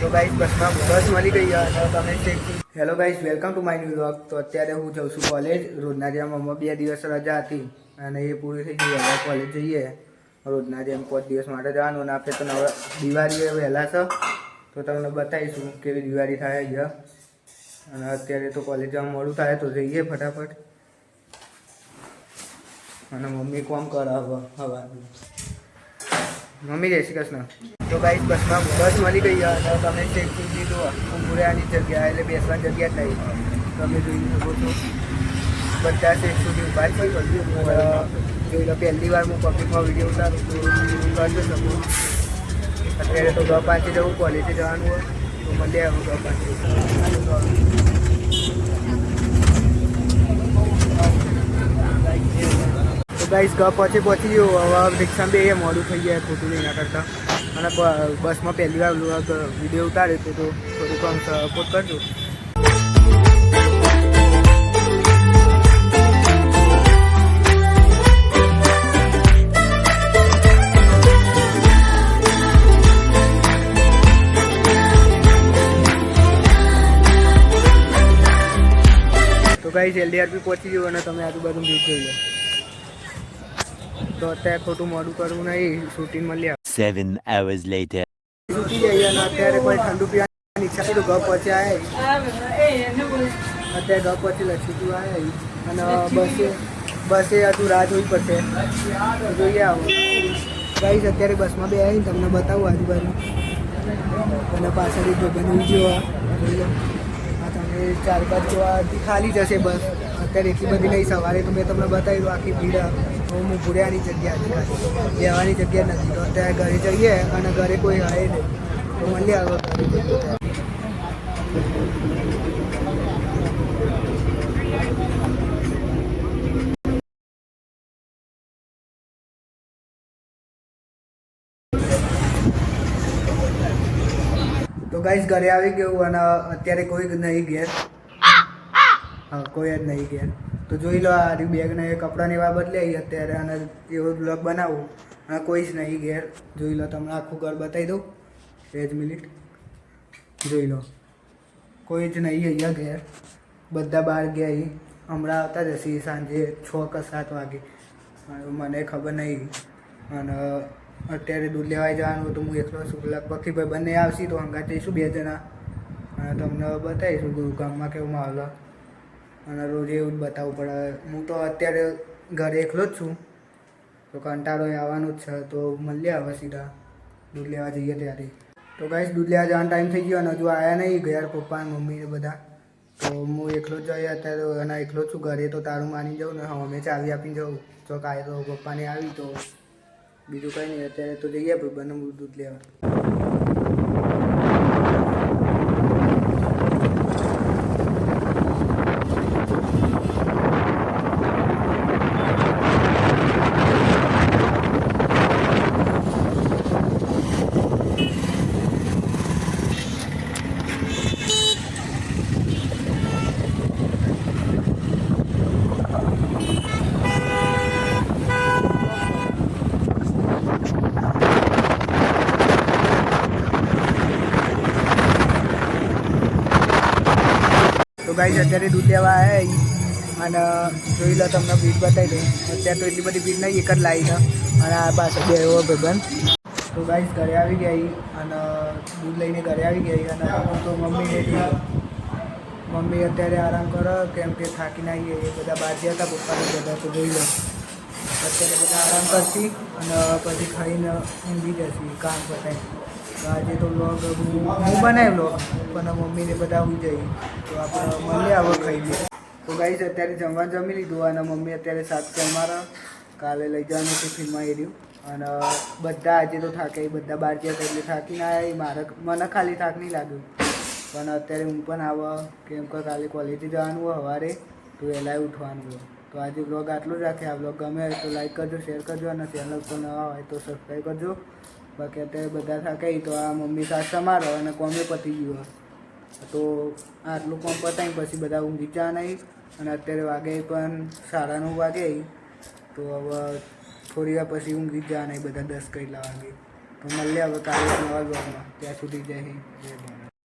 તો ગાઈસ બસ મળી ગઈ અને તમે hello guys, welcome to my new vlog. તો અત્યારે હું જાઉં છું કોલેજ. રોજના જેમ મમ્મા 2 દિવસ રજા હતી અને એ પૂરી થઈ ગઈ. હવે કોલેજ જઈએ રોજના જેમ 5 દિવસ માટે જવાનું. અને આપણે તો દિવાળી વહેલા છે તો તમને બતાવીશું કેવી દિવાળી થાય અહીંયા. અને અત્યારે તો કોલેજ જવા મોડું થાય તો જઈએ ફટાફટ. અને મમ્મી કોમ કરે હવે મમ્મી જય શ્રી કૃષ્ણ. તો ગાઈસ બસ મળી ગઈ અને તમે ચેક કરી દીધું ઉંબુરાની જગ્યા એટલે બેસવાની જગ્યા થઈ. તમે જોઈ શકો છો બધા ચેક સુધી ઉભા થઈ જોઈ લો. પહેલી વાર હું પબ્લિકમાં વિડીયો ઉતારું તો કરી શકું. અત્યારે તો 5 જવું કોલેજે જવાનું હોય તો મળે આવું 5. તો ગાઈસ પછી પહોંચી ગયો. હવે રિક્ષામાં બે મોડું થઈ જાય ખોટું નહીં ના કરતા. અને બસમાં પહેલી વાર વિડીયો ઉતાર્યો તો થોડુંક આમ સપોર્ટ કરજો. તો ગાઈસ LDRP પહોંચી ગયો અને તમે આજુબાજુ વ્યૂ જોઈ લો. તો અત્યારે ખોટું મોડું કરવું નહીં, શૂટિંગ મળ્યા 7 hours later. છૂટી જઈએ અને અત્યારે કોઈ ઠંડુ પીવાની ઈચ્છા તો ઘર પહોંચી આવ્યા. અત્યારે ઘર પહોંચી લખી આવ્યા અને બસે હજુ રાહ જોવી પડશે. જોઈએ આવો ગાઈસ. અત્યારે બસમાં બે આવીને તમને બતાવું આજુબાજુ. અને પાછળ એક જોગન જોવા જોઈ લો. આ તમે 4-5 જોવાથી ખાલી જશે બસ. અત્યારે એટલી બધી નહીં. સવારે તો મેં તમને બતાવી દઉં આખી ભીડ. હું ભૂર્યાની જગ્યા હતી, લેવાની જગ્યા નથી. તો અત્યારે ઘરે જઈએ અને ઘરે કોઈ આવે નહીં તો મળીએ આવે ઘરે જઈએ. તો ગાઈસ ઘરે આવી ગયું અને અત્યારે કોઈ નહીં ઘેર. હા, કોઈ જ નહીં ઘેર. તો જોઈ લો આ બેગને કપડાને એવા બદલાઈ અત્યારે અને એવો બ્લોગ બનાવું અને કોઈ જ નહીં ઘેર. જોઈ લો, તમને આખું ઘર બતાવી દઉં 1 મિનિટ. જોઈ લો કોઈ જ નહીં અહીંયા ઘેર. બધા બહાર ગયા. હમણાં આવતા જ હશે સાંજે 6 કે 7 વાગે. મને ખબર નહીં. અને અત્યારે દૂધ લેવા જવાનું તો હું એકલો છું. લગભગ ભાઈ બંને આવશે તો હંગાત જઈશું 2 જણા. અને તમને બતાવીશું ગામમાં કેવું માહોલ. અને રોજ એવું જ બતાવવું પડે. હું તો અત્યારે ઘરે એકલો જ છું તો કંટાળો આવવાનો જ છે. તો મળીએ હવે સીધા દૂધ લેવા જઈએ ત્યારે. તો ગાઈસ દૂધ લેવા જવાનો ટાઈમ થઈ ગયો અને હજુ આવ્યા નહીં ઘેર પપ્પા ને મમ્મી ને બધા. તો હું એકલો જ જઈએ અત્યારે અને એકલો જ છું ઘરે. તો તારું માની જાઉં ને હા અમે ચાવી આપીને જાઉં ચોક આવે તો પપ્પાને આવી તો બીજું કંઈ નહીં. અત્યારે તો જઈએ બંને દૂધ લેવા. તો ગાઈસ અત્યારે દૂધ લેવા આવ્યા અને જોઈ લો તમને ભીડ બતાવી દઉં. અત્યારે તો એટલી બધી ભીડ નહીં, એક જ લાવી છે અને આ પાસે બે એવો ભાઈબંધ. તો ગાઈસ ઘરે આવી ગયા અને દૂધ લઈને ઘરે આવી ગયા. અને તો મમ્મી અત્યારે આરામ કરો કેમ કે થાકીને આવીએ. એ બધા બહાર ગયા હતા પપ્પાને બધા. તો જોઈ લો અત્યારે બધા આરામ કરશી અને પછી ખાઈને ઊંઘી જશે કામ પતાવી. તો આજે તો વ્લોગ હું બનાવી વ્લોગ પણ મમ્મીને બધા ઊંઘી જઈએ. તો આપણે મળીએ હવે ખાઈ લઈએ. તો ગાઈસ અત્યારે જમવાનું જમી લીધું અને મમ્મી અત્યારે 7 મારા કાલે લઈ જવાનું ટિફિનમાં એ રહ્યું. અને બધા આજે તો થાકે બધા બહાર ગયા એટલે થાકીને આવ્યા. મને ખાલી થાક નહીં લાગ્યું પણ અત્યારે હું પણ આવા કેમ કે કાલે કોલેજે જવાનું હોય સવારે તો વહેલા ઉઠવાનું હોય. તો આજે બ્લોગ આટલું જ રાખે. આ બ્લોગ ગમે તો લાઈક કરજો, શેર કરજો અને ચેનલ પર નવા હોય તો સબસ્ક્રાઈબ કરજો. બાકી અત્યારે બધા થાકે તો આ મમ્મી સાથ સમારો અને કોમે પતી ગયું. તો આટલું કોમ પતાવીને પછી બધા ઊંઘી ચા નહીં. અને અત્યારે વાગે પણ 9:30 વાગે તો હવે થોડી વાર પછી ઊંઘી જ જા નહીં બધા 10 કેટલા વાગે. તો મળીએ હવે કાલે નવા બ્લોગમાં. ત્યાં સુધી જય હિન્દ જય ભારત.